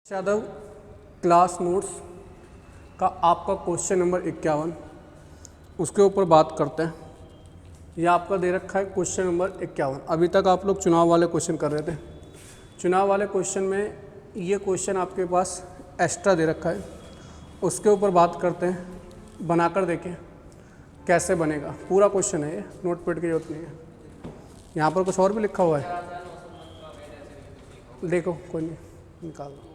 Yadav class notes का आपका question number 51 उसके ऊपर बात करते हैं। यह आपका दे रखा है क्वेश्चन नंबर 51। अभी तक आप लोग चुनाव वाले क्वेश्चन कर रहे थे। चुनाव वाले क्वेश्चन में ये क्वेश्चन आपके पास एक्स्ट्रा दे रखा है, उसके ऊपर बात करते हैं। बनाकर देखें कैसे बनेगा। पूरा क्वेश्चन है ये, नोट पेड की जरूरत नहीं है। यहाँ पर कुछ और भी लिखा हुआ है, देखो कोई नहीं, निकाल दो।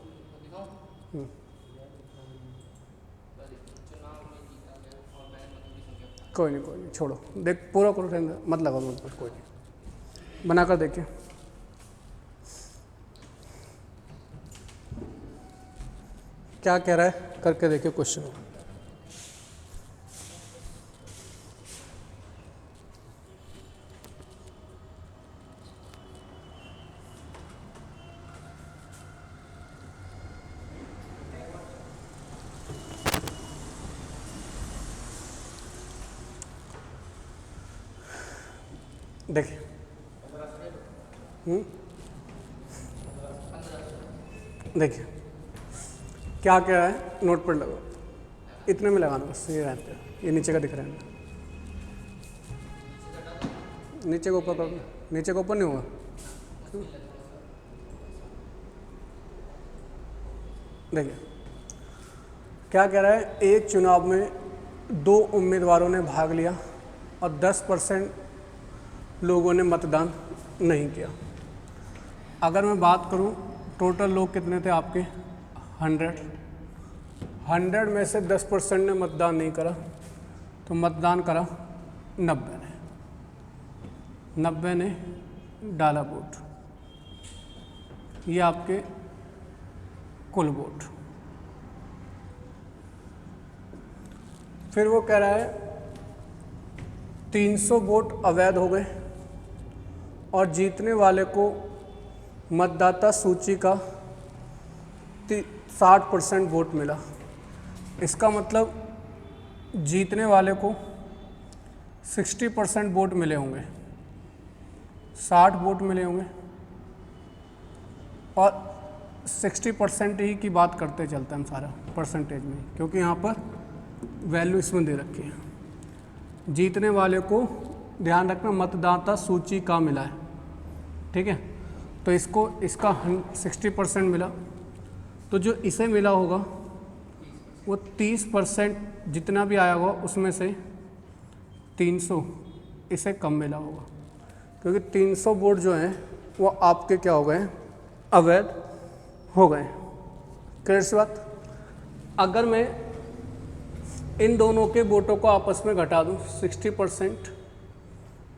कोई नहीं छोड़ो, देख पूरा करो, मत लगाओ नोट पर, कोई नहीं, बनाकर देखिए। क्या कह रहा है करके देखिए क्वेश्चन। देखिए देखिए क्या कह रहा है, नोट पर लगाओ, इतने में लगाना बस, ये रहते हैं, ये नीचे का दिख रहा है ना, नीचे को ऊपर कर, नीचे को ऊपर नहीं होगा। देखिए क्या कह रहा है, एक चुनाव में 2 उम्मीदवारों ने भाग लिया और 10% लोगों ने मतदान नहीं किया। अगर मैं बात करूं टोटल लोग कितने थे आपके 100 में से 10% ने मतदान नहीं करा, तो मतदान करा 90 ने डाला वोट, ये आपके कुल वोट। फिर वो कह रहा है 300 वोट अवैध हो गए और जीतने वाले को मतदाता सूची का 60% वोट मिला। इसका मतलब जीतने वाले को 60% वोट मिले होंगे, 60 वोट मिले होंगे, और 60% ही की बात करते चलते हैं हम सारा परसेंटेज में, क्योंकि यहाँ पर वैल्यू इसमें दे रखी है। जीतने वाले को ध्यान रखना मतदाता सूची का मिला है, ठीक है, तो इसका 60% मिला, तो जो इसे मिला होगा वो 30% जितना भी आया होगा उसमें से 300 इसे कम मिला होगा, क्योंकि 300 वोट जो हैं वो आपके क्या हो गए, अवैध हो गए। क्लियर सी बात। अगर मैं इन दोनों के वोटों को आपस में घटा दूं, 60%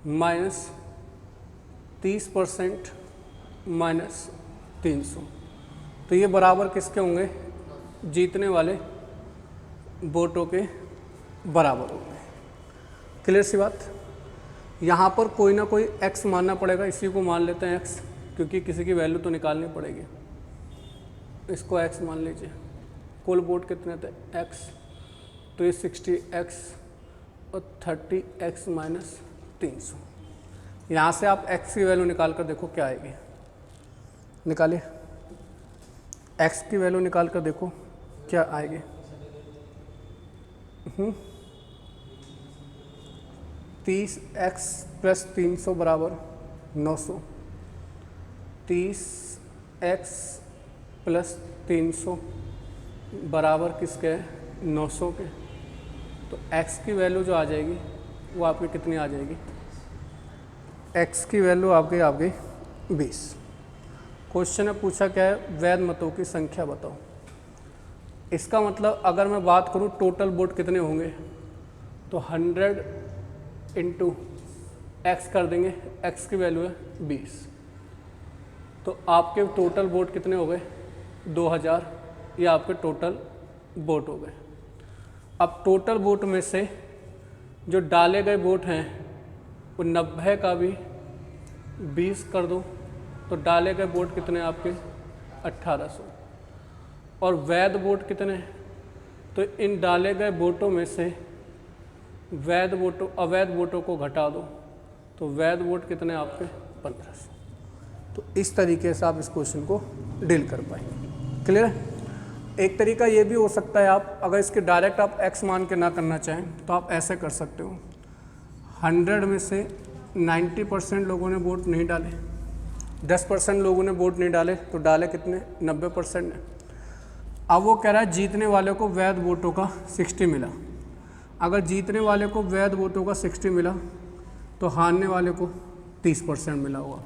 माइनस 30% माइनस 300, तो ये बराबर किसके होंगे, जीतने वाले वोटों के बराबर होंगे। क्लियर सी बात। यहाँ पर कोई ना कोई x मानना पड़ेगा, इसी को मान लेते हैं x, क्योंकि किसी की वैल्यू तो निकालनी पड़ेगी। इसको x मान लीजिए। कुल वोट कितने थे x, तो ये 60x और 30x माइनस 300। यहाँ से आप x की वैल्यू निकाल कर देखो क्या आएगी, निकालिए x की वैल्यू निकाल कर देखो क्या आएगी। 30x प्लस 300 बराबर 900, 30x प्लस 300 बराबर किसके, 900 के। तो x की वैल्यू जो आ जाएगी वो आपकी कितनी आ जाएगी, x की वैल्यू आपकी 20। क्वेश्चन में पूछा क्या है, वैध मतों की संख्या बताओ। इसका मतलब अगर मैं बात करूं टोटल वोट कितने होंगे, तो 100 इंटू एक्स कर देंगे, x की वैल्यू है 20, तो आपके टोटल वोट कितने हो गए, 2000, ये आपके टोटल वोट हो गए। अब टोटल वोट में से जो डाले गए वोट हैं वो 90 का भी 20 कर दो, तो डाले गए वोट कितने आपके 1800, और वैध वोट कितने, तो इन डाले गए वोटों में से वैध वोटों अवैध वोटों को घटा दो, तो वैध वोट कितने आपके 1500। तो इस तरीके से आप इस क्वेश्चन को डील कर पाएंगे। क्लियर है। एक तरीका ये भी हो सकता है, आप अगर इसके डायरेक्ट आप x मान के ना करना चाहें तो आप ऐसे कर सकते हो, 100 में से 90% लोगों ने वोट नहीं डाले, 10% लोगों ने वोट नहीं डाले, तो डाले कितने, 90% ने। अब वो कह रहा है जीतने वाले को वैध वोटों का 60 मिला। अगर जीतने वाले को वैध वोटों का 60 मिला तो हारने वाले को 30% मिला होगा।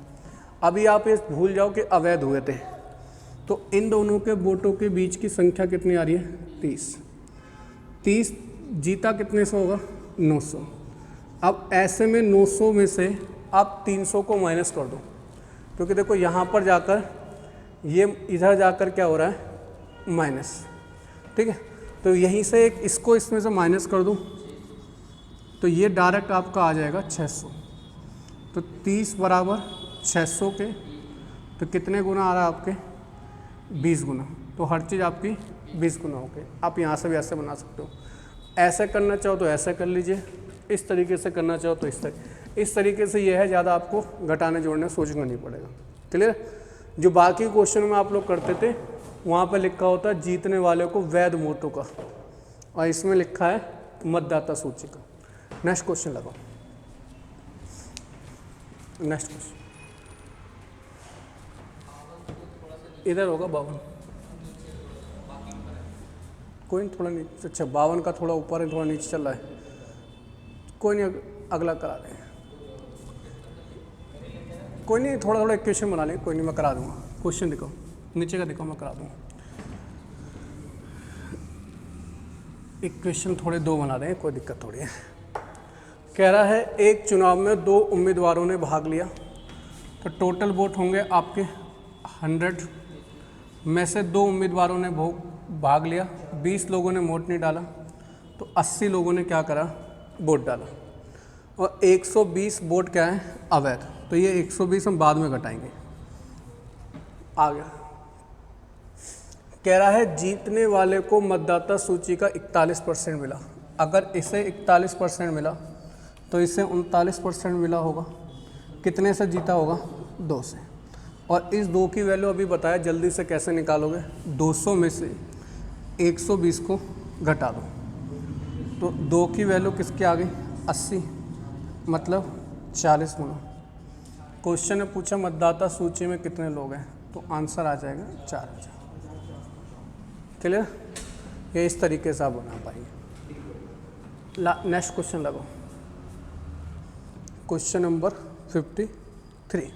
अभी आप ये भूल जाओ कि अवैध हुए थे, तो इन दोनों के वोटों के बीच की संख्या कितनी आ रही है, 30 जीता कितने से होगा, 900। अब ऐसे में 900 में से आप 300 को माइनस कर दो, क्योंकि देखो यहाँ पर जाकर ये इधर जाकर क्या हो रहा है, माइनस, ठीक है। तो यहीं से एक इसको इसमें से माइनस कर दूँ तो ये डायरेक्ट आपका आ जाएगा 600। तो 30 बराबर 600 के तो कितने गुना आ रहा है आपके, 20 गुना। तो हर चीज़ आपकी 20 गुना हो गई। आप यहाँ से भी ऐसे बना सकते हो, ऐसे करना चाहो तो ऐसे कर लीजिए, इस तरीके से करना चाहो तो इस तरीके से ये है, ज़्यादा आपको घटाने जोड़ने सोचना नहीं पड़ेगा। क्लियर। जो बाकी क्वेश्चन में आप लोग करते थे वहाँ पर लिखा होता है जीतने वाले को वैध वोटों का, और इसमें लिखा है मतदाता सूची का। नेक्स्ट क्वेश्चन लगाओ। नेक्स्ट क्वेश्चन इधर होगा 52, कोई नहीं थोड़ा नीचे, अच्छा 52 का थोड़ा ऊपर है, थोड़ा नीचे चल रहा है, कोई नहीं अगला करा दें, कोई नहीं थोड़ा थोड़ा इक्वेशन बना लें, कोई नहीं मैं करा दूंगा। क्वेश्चन दिखाओ, नीचे का दिखाओ, मैं करा दूंगा। इक्वेशन थोड़े दो बना दें, कोई दिक्कत थोड़ी है। कह रहा है एक चुनाव में 2 उम्मीदवारों ने भाग लिया, तो टोटल वोट होंगे आपके 100 में से 2 उम्मीदवारों ने भाग लिया, 20 लोगों ने वोट नहीं डाला, तो 80 लोगों ने क्या करा, वोट डाला, और 120 वोट क्या है, अवैध। तो ये 120 हम बाद में घटाएंगे। आ गया। कह रहा है जीतने वाले को मतदाता सूची का 41% मिला। अगर इसे 41% मिला तो इसे 39% मिला होगा। कितने से जीता होगा, 2 से। और इस 2 की वैल्यू अभी बताया, जल्दी से कैसे निकालोगे, 200 में से 120 को घटा दो, तो 2 की वैल्यू किसकी आ गई, 80, मतलब 40 गुना। क्वेश्चन ने पूछा मतदाता सूची में कितने लोग हैं, तो आंसर आ जाएगा 4000। क्लियर। ये इस तरीके से आप बना पाएंगे। नेक्स्ट क्वेश्चन लगाओ, क्वेश्चन नंबर 53।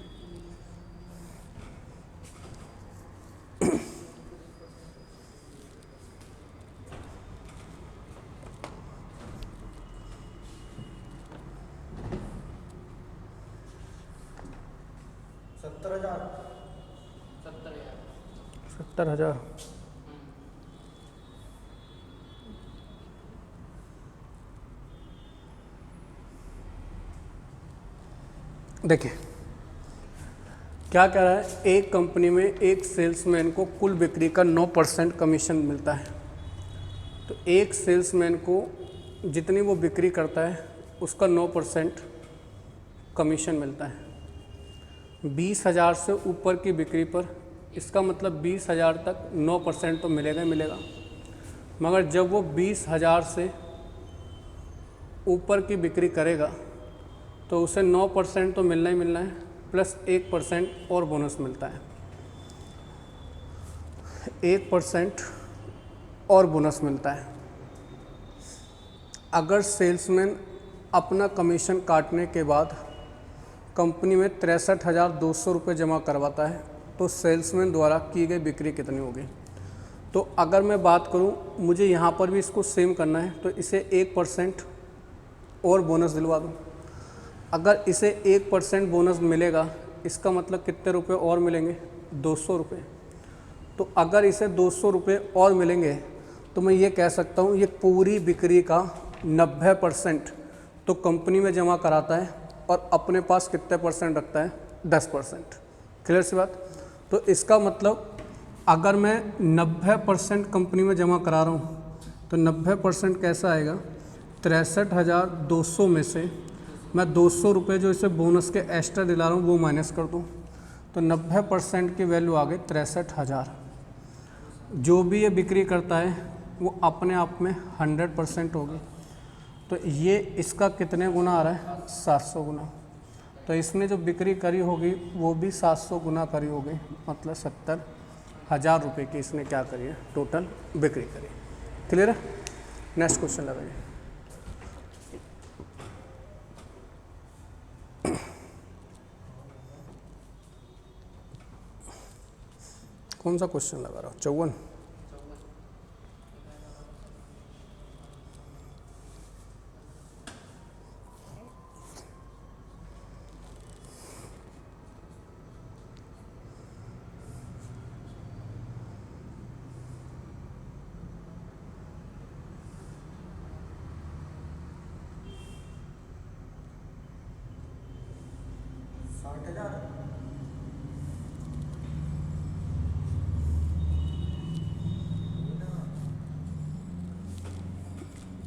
सत्तर हजार। देखिए क्या कह रहा है, एक कंपनी में एक सेल्समैन को कुल बिक्री का 9% कमीशन मिलता है। तो एक सेल्समैन को जितनी वो बिक्री करता है उसका 9% कमीशन मिलता है। 20,000 से ऊपर की बिक्री पर इसका मतलब 20,000 तक 9% तो मिलेगा ही मिलेगा, मगर जब वो 20,000 से ऊपर की बिक्री करेगा तो उसे 9% तो मिलना ही मिलना है, प्लस 1% और बोनस मिलता है। 1% और बोनस मिलता है। अगर सेल्समैन अपना कमीशन काटने के बाद कंपनी में 63,200 रुपये जमा करवाता है तो सेल्समैन द्वारा की गई बिक्री कितनी होगी। तो अगर मैं बात करूं, मुझे यहाँ पर भी इसको सेम करना है, तो इसे 1% और बोनस दिलवा दूँ। अगर इसे 1% बोनस मिलेगा, इसका मतलब कितने रुपए और मिलेंगे, 200 रुपये। तो अगर इसे 200 रुपये और मिलेंगे तो मैं ये कह सकता हूँ ये पूरी बिक्री का 90% तो कंपनी में जमा कराता है और अपने पास कितने % रखता है, 10%। क्लियर सी बात। तो इसका मतलब अगर मैं 90% कंपनी में जमा करा रहा हूँ तो 90% कैसा आएगा, 63,200 में से मैं 200 रुपये जो इसे बोनस के एक्स्ट्रा दिला रहा हूँ वो माइनस कर दूँ, तो 90% की वैल्यू आ गई 63,000। जो भी ये बिक्री करता है वो अपने आप में 100% होगी। तो ये इसका कितने गुना आ रहा है, 700 गुना। तो इसने जो बिक्री करी होगी वो भी 700 गुना करी होगी, मतलब 70,000 रुपये की इसने क्या करी है, टोटल बिक्री करी। क्लियर है? नेक्स्ट क्वेश्चन लगाइए। कौन सा क्वेश्चन लगा रहा हूँ, 54?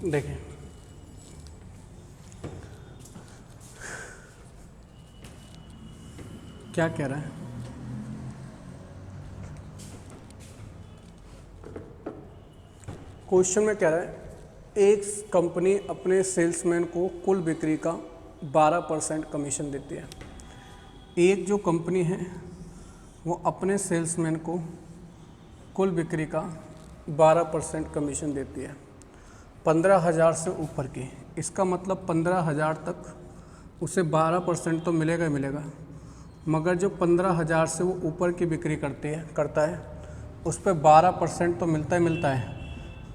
देखिए क्या कह रहा है, क्वेश्चन में कह रहा है एक कंपनी अपने सेल्समैन को कुल बिक्री का 12% कमीशन देती है। एक जो कंपनी है वो अपने सेल्समैन को कुल बिक्री का 12% कमीशन देती है 15,000 से ऊपर की। इसका मतलब 15,000 तक उसे 12% तो मिलेगा ही मिलेगा, मगर जो 15,000 से वो ऊपर की बिक्री करता है उस पर 12% तो मिलता ही मिलता है,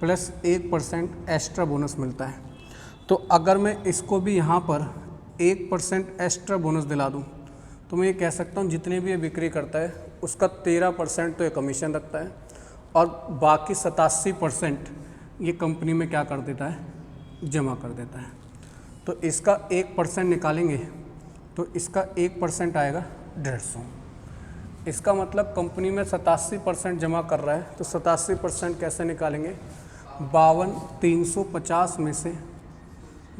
प्लस 1% एक्स्ट्रा बोनस मिलता है। तो अगर मैं इसको भी यहाँ पर 1% एक्स्ट्रा बोनस दिला दूँ तो मैं ये कह सकता हूँ जितनी भी ये बिक्री करता है उसका 13% तो ये कमीशन रखता है और बाकी 87% ये कंपनी में क्या कर देता है, जमा कर देता है। तो इसका 1% निकालेंगे तो इसका 1% आएगा 150। इसका मतलब कंपनी में 87% जमा कर रहा है, तो 87% कैसे निकालेंगे, 52,350 में से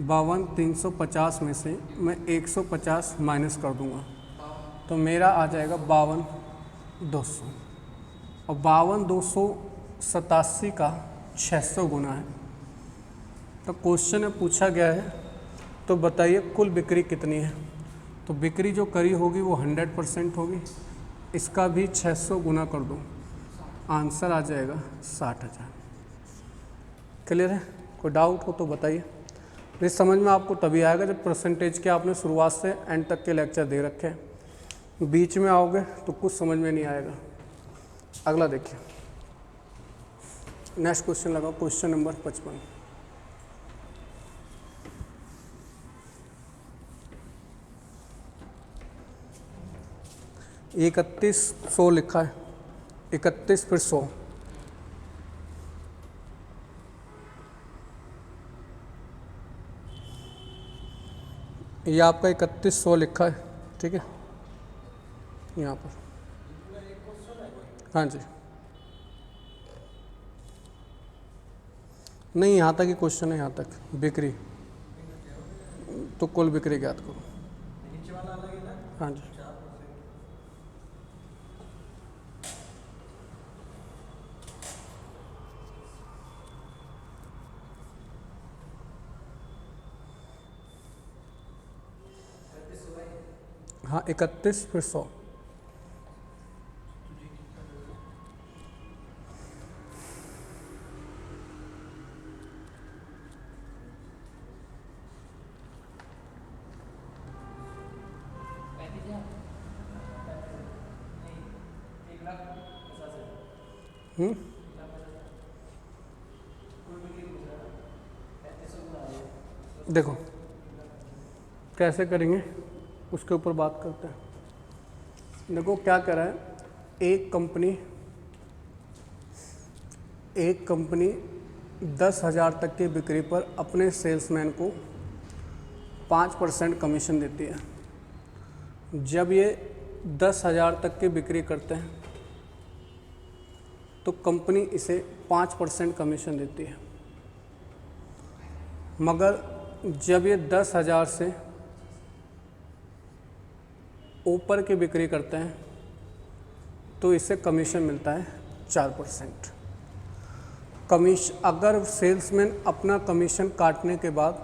52,350 में से मैं 150 माइनस कर दूंगा तो मेरा आ जाएगा 52,200। और 52,287 का 600 गुना है। तो क्वेश्चन में पूछा गया है तो बताइए कुल बिक्री कितनी है। तो बिक्री जो करी होगी वो 100% होगी, इसका भी 600 गुना कर दो, आंसर आ जाएगा 60,000। क्लियर है? कोई डाउट हो तो बताइए। ये समझ में आपको तभी आएगा जब परसेंटेज के आपने शुरुआत से एंड तक के लेक्चर दे रखे हैं। बीच में आओगे तो कुछ समझ में नहीं आएगा। अगला देखिए, नेक्स्ट क्वेश्चन लगाओ, क्वेश्चन नंबर 55। ये 3100 लिखा है, 31 फिर 100, ये आपका 3100 लिखा है, ठीक है यहाँ पर। हाँ जी, नहीं यहाँ तक ही क्वेश्चन है, यहाँ तक बिक्री, तो कुल बिक्री ज्ञात करो। हाँ जी, हाँ 31 फिर 100। देखो कैसे करेंगे उसके ऊपर बात करते हैं। देखो क्या कह रहा है, एक कंपनी 10,000 तक की बिक्री पर अपने सेल्समैन को 5% कमीशन देती है। जब ये 10,000 तक की बिक्री करते हैं तो कंपनी इसे 5% कमीशन देती है, मगर जब ये 10,000 से ऊपर की बिक्री करते हैं तो इसे कमीशन मिलता है 4%। अगर सेल्समैन अपना कमीशन काटने के बाद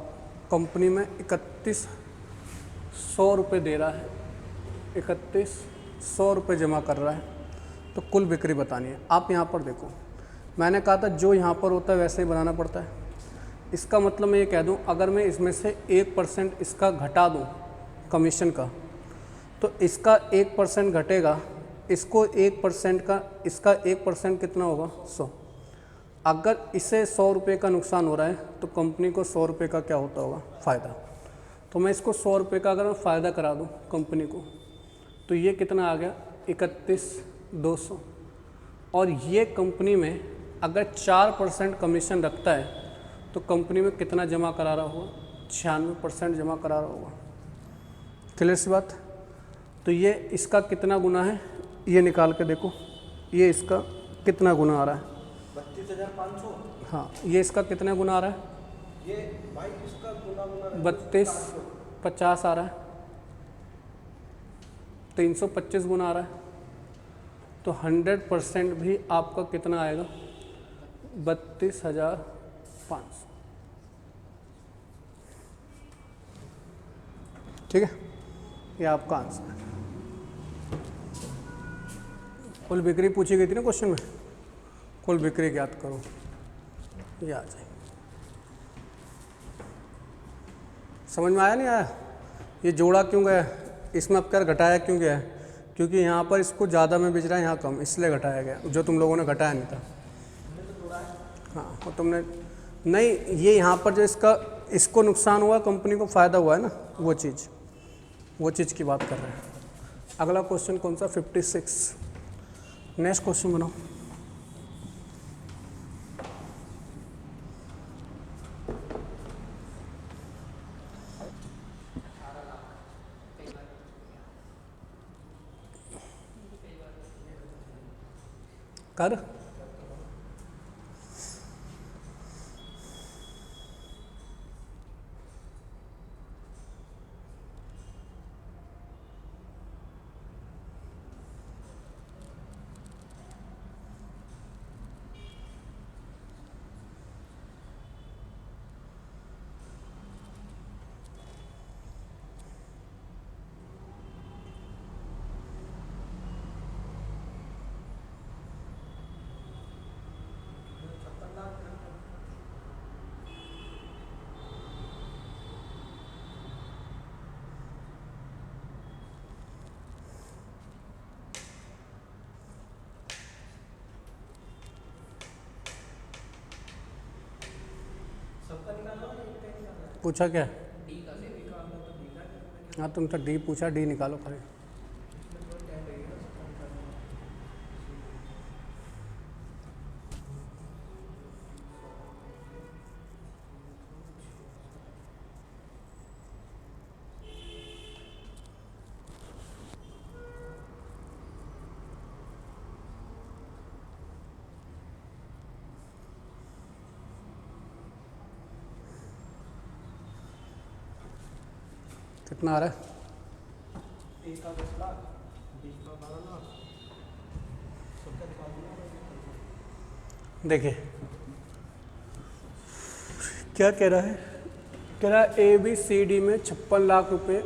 कंपनी में 3100 रुपये दे रहा है, 3100 रुपये जमा कर रहा है, तो कुल बिक्री बतानी है। आप यहाँ पर देखो, मैंने कहा था जो यहाँ पर होता है वैसे ही बनाना पड़ता है। इसका मतलब मैं ये कह दूँ, अगर मैं इसमें से 1% इसका घटा दूँ कमीशन का, तो इसका 1% घटेगा, इसको 1% का, इसका 1% कितना होगा 100। अगर इसे 100 रुपये का नुकसान हो रहा है तो कंपनी को 100 रुपये का क्या होता होगा फ़ायदा। तो मैं इसको 100 रुपये का अगर मैं फ़ायदा करा दूँ कंपनी को, तो ये कितना आ गया 31,200। और ये कंपनी में अगर 4% कमीशन रखता है तो कंपनी में कितना जमा करा रहा होगा, 96% जमा करा रहा होगा। क्लियर सी बात। तो ये इसका कितना गुना है ये निकाल के देखो, ये इसका कितना गुना आ रहा है 32,500। हाँ, ये इसका कितना गुना आ रहा है, ये भाई इसका गुना 32,50 आ रहा है, 325 गुना आ रहा है। तो 100% भी आपका कितना आएगा 32,500। ठीक है, ये आपका आंसर है। कुल बिक्री पूछी गई थी ना क्वेश्चन में, कुल बिक्री ज्ञात करो, ये आ जाए। समझ में आया नहीं आया, ये जोड़ा क्यों गया, इसमें अब क्या घटाया क्यों गया है, क्योंकि यहाँ पर इसको ज़्यादा में बेच रहा है, यहाँ कम, इसलिए घटाया गया, जो तुम लोगों ने घटाया नहीं था। हाँ, और तुमने नहीं, ये यहाँ पर जो इसको नुकसान हुआ, कंपनी को फ़ायदा हुआ है ना, वो चीज़ की बात कर रहे हैं। अगला क्वेश्चन कौन सा 56। नेक्स्ट क्वेश्चन बनाओ। कर पूछा क्या, हाँ तुम तो डी पूछा, डी निकालो खाली। कितना आ रहा है, ए का 10 लाख, बी का 12 लाख, सबका निकाल दिया। देखिए क्या कह रहा है, कह रहा है ABCD में 56 लाख रुपए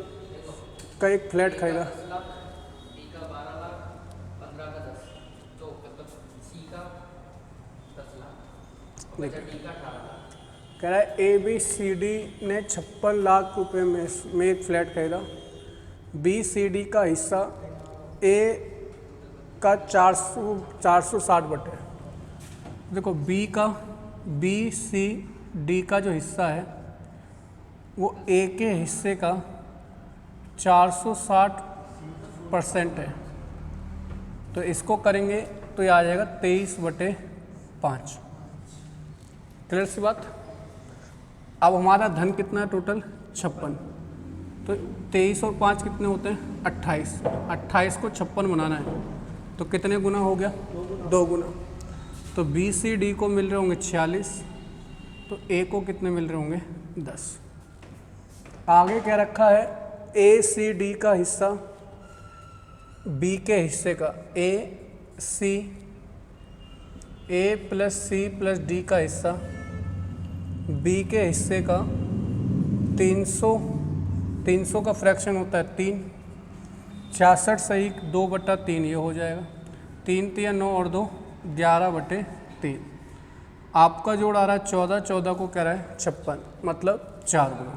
का एक फ्लैट खरीदा, बी का 12 लाख, 15 का 10, तो मतलब सी का 10 लाख, डी का 18 लाख। कह रहा है ABCD ने 56 लाख रुपए में एक फ्लैट खरीदा, BCD का हिस्सा A का 460 बटे, देखो BCD का जो हिस्सा है वो A के हिस्से का 460% है, तो इसको करेंगे तो ये आ जाएगा 23/5। क्लियर सी बात। अब हमारा धन कितना है टोटल 56, तो 23 और 5 कितने होते हैं 28, 28 को 56 बनाना है तो कितने गुना हो गया 2 गुना। तो BCD को मिल रहे होंगे 46, तो A को कितने मिल रहे होंगे 10। आगे क्या रखा है ACD का हिस्सा B के हिस्से का, AC ए प्लस सी प्लस डी का हिस्सा बी के हिस्से का 300 का फ्रैक्शन होता है 3, 66 सही 2/3 ये हो जाएगा। 3 3 9 और 2 11/3। आपका जोड़ आ रहा है 14, 14 को कह रहा है 56, मतलब 4 गुना।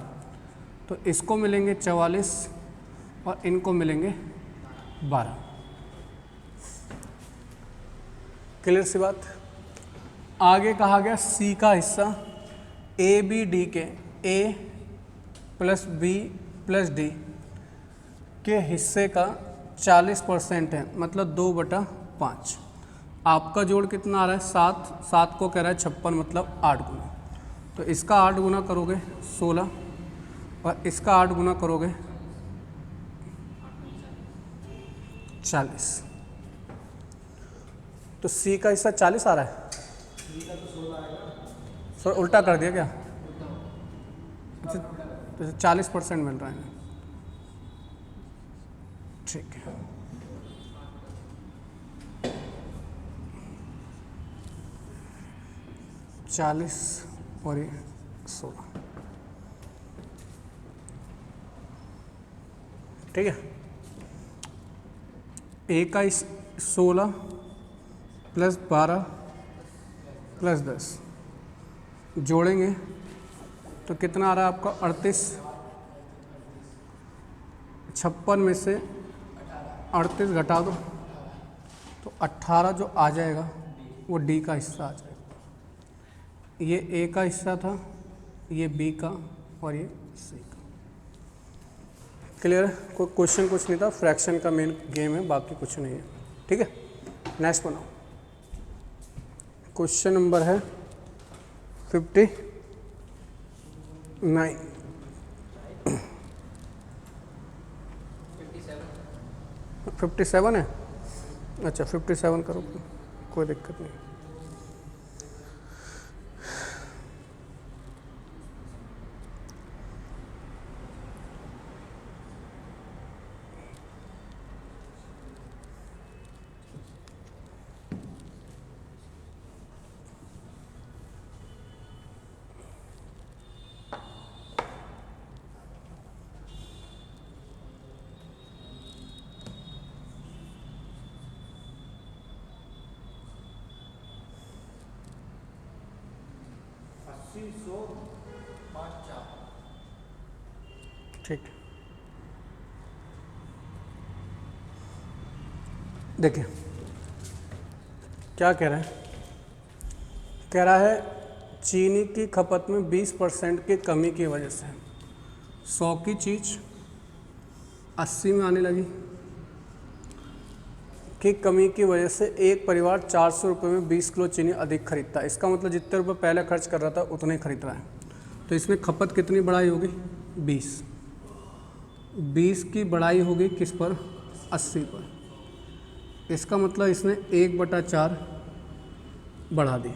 तो इसको मिलेंगे 44 और इनको मिलेंगे 12। क्लियर सी बात। आगे कहा गया सी का हिस्सा ए बी डी के ए प्लस बी प्लस डी के हिस्से का 40% है, मतलब 2/5। आपका जोड़ कितना आ रहा है 7, 7 को कह रहा है 56, मतलब 8 गुना। तो इसका 8 गुना करोगे 16 और इसका 8 गुना करोगे 40। तो सी का हिस्सा 40 आ रहा है। सर उल्टा कर दिया क्या? तो 40% मिल रहा है। ठीक है, चालीस और ये 16। ठीक है। ए का 16 प्लस 12 प्लस 10 जोड़ेंगे तो कितना आ रहा है आपका 38। 56 में से 38 घटा दो तो 18 जो आ जाएगा वो डी का हिस्सा आ जाएगा। ये ए का हिस्सा था, ये बी का और ये सी का। क्लियर है? कोई क्वेश्चन कुछ नहीं था, फ्रैक्शन का मेन गेम है, बाकी कुछ नहीं है। ठीक है, नेक्स्ट बनाओ। क्वेश्चन नंबर है 59। 57 है। अच्छा 57 करो, कोई दिक्कत नहीं। ठीक, देखिए क्या कह रहा है। कह रहा है चीनी की खपत में 20% की कमी की वजह से 100 की चीज़ 80 में आने लगी की कमी की वजह से एक परिवार 400 रुपये में 20 किलो चीनी अधिक खरीदता है। इसका मतलब जितने रुपये पहले खर्च कर रहा था उतने ही खरीद रहा है। तो इसमें खपत कितनी बढ़ाई होगी? 20 की बढ़ाई होगी किस पर? 80 पर। इसका मतलब इसने 1/4 बढ़ा दी।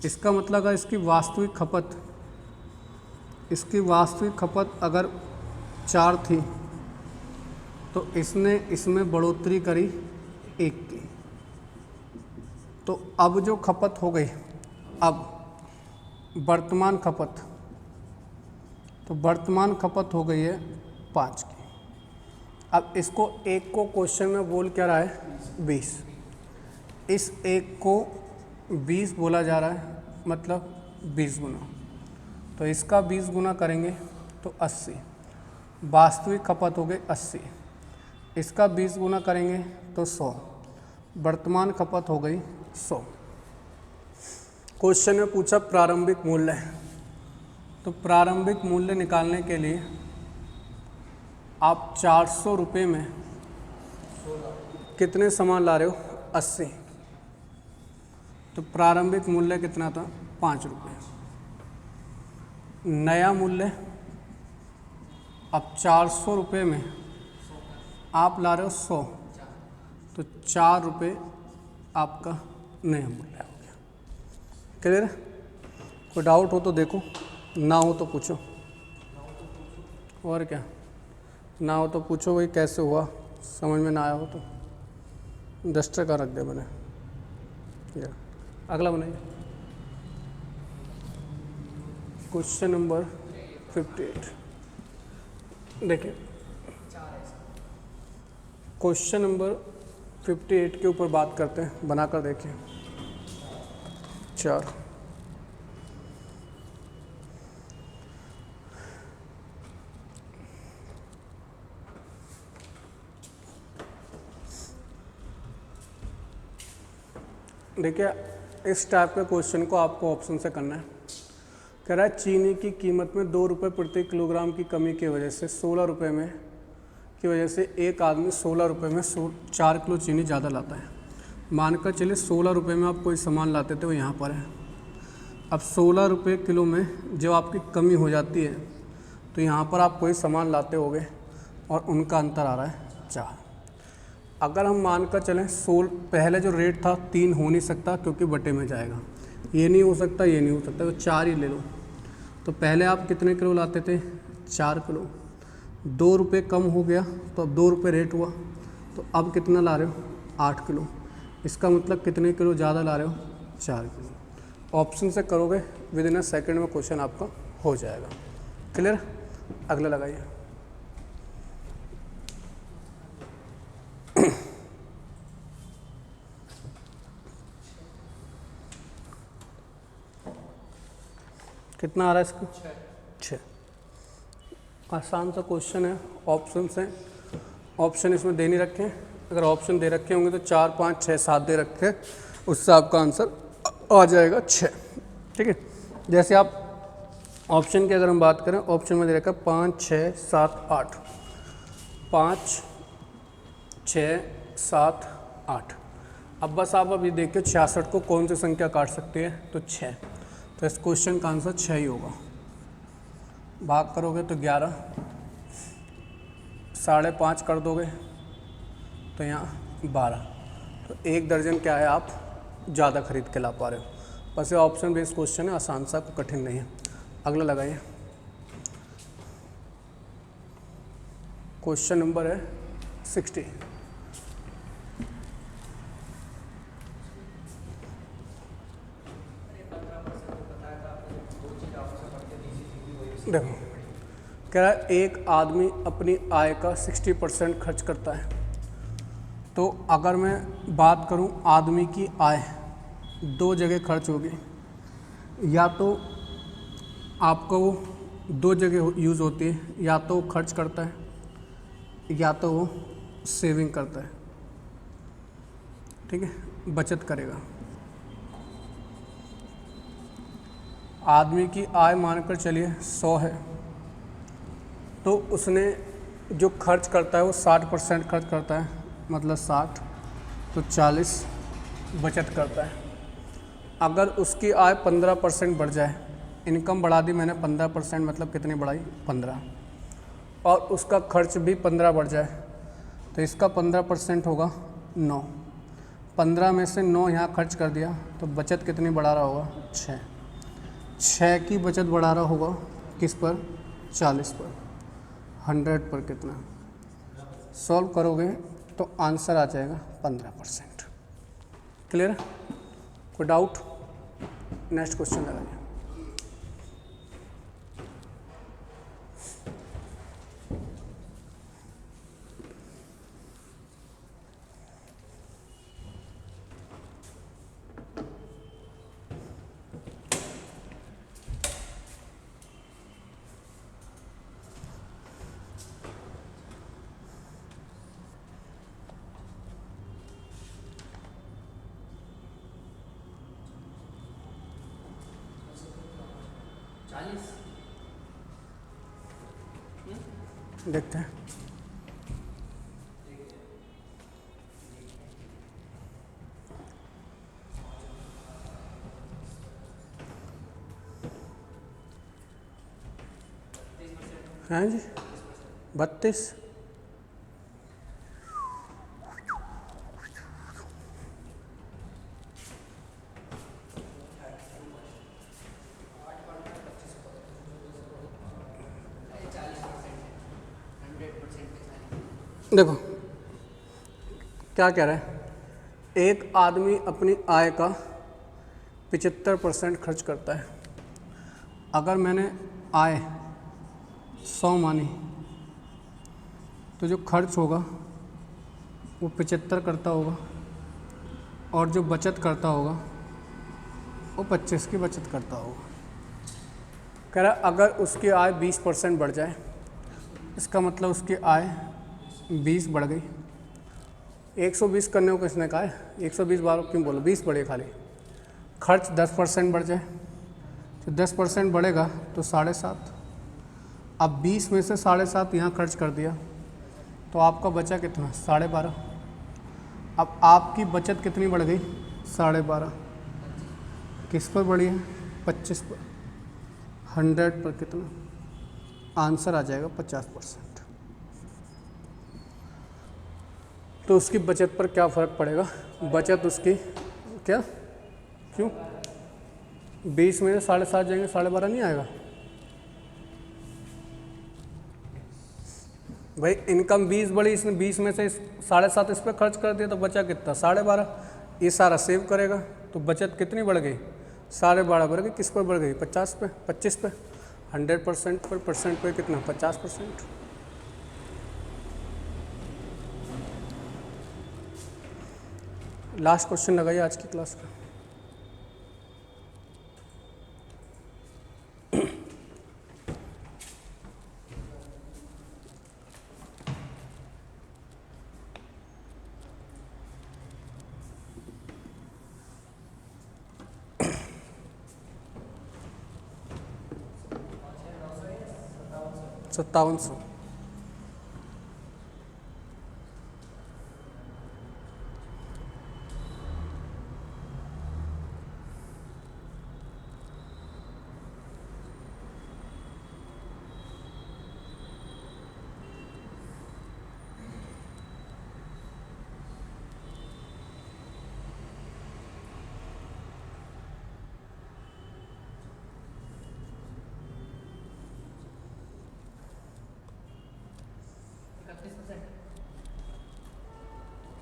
इसका मतलब अगर इसकी वास्तविक खपत अगर 4 थी तो इसने इसमें बढ़ोतरी करी 1 की। तो अब जो खपत हो गई, अब वर्तमान खपत, तो वर्तमान खपत हो गई है 5 की। अब इसको 1 को क्वेश्चन में बोल क्या रहा है? 20। इस 1 को 20 बोला जा रहा है, मतलब 20 गुना। तो इसका 20 गुना करेंगे तो 80। वास्तविक खपत हो गई 80। इसका 20 गुना करेंगे तो 100। वर्तमान खपत हो गई 100। क्वेश्चन में पूछा प्रारंभिक मूल्य। तो प्रारंभिक मूल्य निकालने के लिए आप 400 रुपये में कितने सामान ला रहे हो? 80। तो प्रारंभिक मूल्य कितना था? 5 रुपये। नया मूल्य, अब 400 रुपये में आप ला रहे हो 100, तो 4 रुपये आपका नया मूल्य हो गया। क्लियर है? कोई डाउट हो तो देखो, ना हो तो पूछो। और क्या, ना हो तो पूछो भाई कैसे हुआ, समझ में ना आया हो तो। डस्टर का रख दे मैंने। अगला बनाइए। Question number 58। देखिए क्वेश्चन नंबर 58 के ऊपर बात करते हैं, बनाकर देखिए। 4 देखिए इस टाइप के क्वेश्चन को आपको ऑप्शन से करना है। कह रहा है चीनी की कीमत में 2 रुपये प्रति किलोग्राम की कमी की वजह से 16 रुपये में की वजह से एक आदमी 16 रुपये में 4 किलो चीनी ज़्यादा लाता है। मानकर चलिए 16 रुपये में आप कोई सामान लाते थे वो यहाँ पर है। अब 16 रुपये किलो में जब आपकी कमी हो जाती है तो यहाँ पर आप कोई सामान लाते होगे और उनका अंतर आ रहा है 4। अगर हम मानकर चलें पहले जो रेट था 3 हो नहीं सकता क्योंकि बटे में जाएगा, ये नहीं हो सकता, ये नहीं हो सकता, तो 4 ही ले लो। तो पहले आप कितने किलो लाते थे? 4 किलो। 2 रुपये कम हो गया तो अब 2 रुपये रेट हुआ, तो अब कितना ला रहे हो? 8 किलो। इसका मतलब कितने किलो ज़्यादा ला रहे हो? 4 किलो। ऑप्शन से करोगे विद इन अ सेकेंड में क्वेश्चन आपका हो जाएगा। क्लियर? अगला लगाइए। कितना आ रहा है इसका? 6। आसान सा क्वेश्चन है, ऑप्शन से ऑप्शन इसमें दे नहीं रखे हैं। अगर ऑप्शन दे रखे होंगे तो 4, 5, 6, 7 दे रखे हैं, उससे आपका आंसर आ जाएगा 6। ठीक है, जैसे आप ऑप्शन की अगर हम बात करें, ऑप्शन में दे रखा है 5, 6, 7, 8। 5, 6, 7, 8। अब बस आप अभी देखिए 66 को कौन सी संख्या काट सकती है? तो 6। तो इस क्वेश्चन का आंसर 6 ही होगा। भाग करोगे तो 11, 5.5 कर दोगे तो यहाँ 12। तो 1 दर्जन क्या है आप ज़्यादा खरीद के ला पा रहे हो। बस ये ऑप्शन बेस्ड क्वेश्चन है, आसान सा, कोई कठिन नहीं है। अगला लगाइए। क्वेश्चन नंबर है 60। देखो कह रहा है एक आदमी अपनी आय का 60% खर्च करता है। तो अगर मैं बात करूं आदमी की आय 2 जगह खर्च होगी, या तो आपको वो 2 जगह यूज़ होती है, या तो वो खर्च करता है या तो वो सेविंग करता है। ठीक है, बचत करेगा। आदमी की आय मानकर चलिए 100 है, तो उसने जो खर्च करता है वो 60% खर्च करता है, मतलब 60, तो 40 बचत करता है। अगर उसकी आय 15% बढ़ जाए, इनकम बढ़ा दी मैंने 15%, मतलब कितनी बढ़ाई? 15, और उसका खर्च भी 15 बढ़ जाए, तो इसका 15% होगा 9। 15 में से 9 यहाँ खर्च कर दिया, तो बचत कितनी बढ़ा रहा होगा? 6। 6 की बचत बढ़ा रहा होगा किस पर? 40 पर। 100 पर कितना? सॉल्व करोगे तो आंसर आ जाएगा 15%। क्लियर? कोई डाउट? नेक्स्ट क्वेश्चन लगाइए। देखते हैं। हाँ जी, 32। देखो क्या कह रहा है, एक आदमी अपनी आय का 75% खर्च करता है। अगर मैंने आय 100 मानी तो जो खर्च होगा वो 75 करता होगा और जो बचत करता होगा वो 25 की बचत करता होगा। कह रहा अगर उसकी आय 20% बढ़ जाए, इसका मतलब उसकी आय 20 बढ़ गई। 120 करने को किसने कहा है? 120 बार क्यों बोलो, 20 बढ़े खाली। खर्च 10% बढ़ जाए, तो 10% बढ़ेगा तो 7.5। अब 20 में से 7.5 यहाँ खर्च कर दिया तो आपका बचा कितना? 12.5। अब आपकी बचत कितनी बढ़ गई? 12.5। किस पर बढ़ी है? 25 पर। 100 पर कितना? आंसर आ जाएगा 50%। तो उसकी बचत पर क्या फ़र्क पड़ेगा? बचत उसकी क्या, क्यों 20 में से 7.5 जाएंगे, 12.5 नहीं आएगा भाई। इनकम 20 बढ़ी, इसने 20 में से 7.5 इस पर खर्च कर दिया तो बचा कितना? 12.5। ये सारा सेव करेगा तो बचत कितनी बढ़ गई? 12.5 बढ़ गई। किस पर बढ़ गई? 50 पे, 25 पे। 100% पर परसेंट पे कितना? 50%। लास्ट क्वेश्चन लगाइए आज की क्लास का। सत्तावन सौ।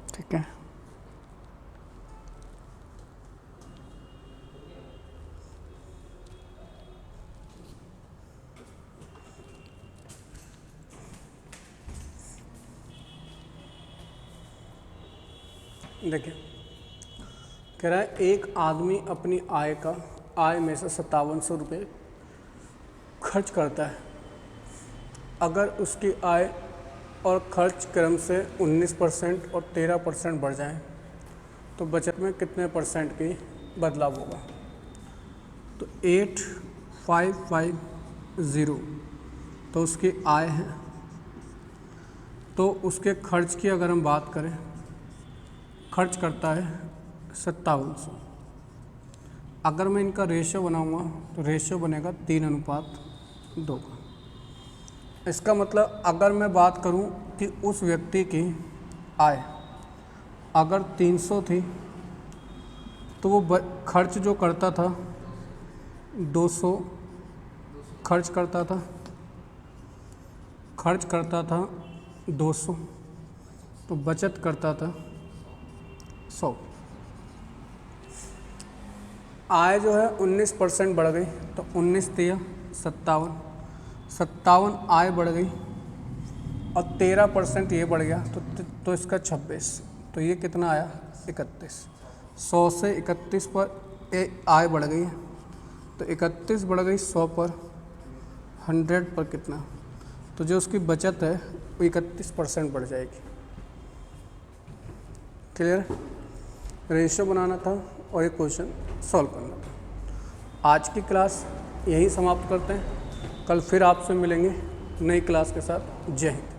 ठीक है, देखिए कह रहा है एक आदमी अपनी आय में से 5700 रुपये खर्च करता है। अगर उसकी आय और खर्च क्रम से 19% और 13% बढ़ जाएं तो बचत में कितने परसेंट की बदलाव होगा? तो 8550 तो उसकी आय है। तो उसके खर्च की अगर हम बात करें, खर्च करता है 5700। अगर मैं इनका रेशियो बनाऊंगा तो रेशियो बनेगा 3:2 का। इसका मतलब अगर मैं बात करूं कि उस व्यक्ति की आय अगर 300 थी तो वो खर्च जो करता था 200 खर्च करता था 200, तो बचत करता था 100। आय जो है 19% बढ़ गई तो 19 तिया 57 आय बढ़ गई और 13% ये बढ़ गया तो इसका 26। तो ये कितना आया? 31। 100 से 31 पर आय बढ़ गई तो 31 बढ़ गई 100 पर। 100 पर कितना? तो जो उसकी बचत है वो 31% बढ़ जाएगी। क्लियर? रेशियो बनाना था और एक क्वेश्चन सॉल्व करना था। आज की क्लास यही समाप्त करते हैं। कल फिर आपसे मिलेंगे नई क्लास के साथ। जय हिंद।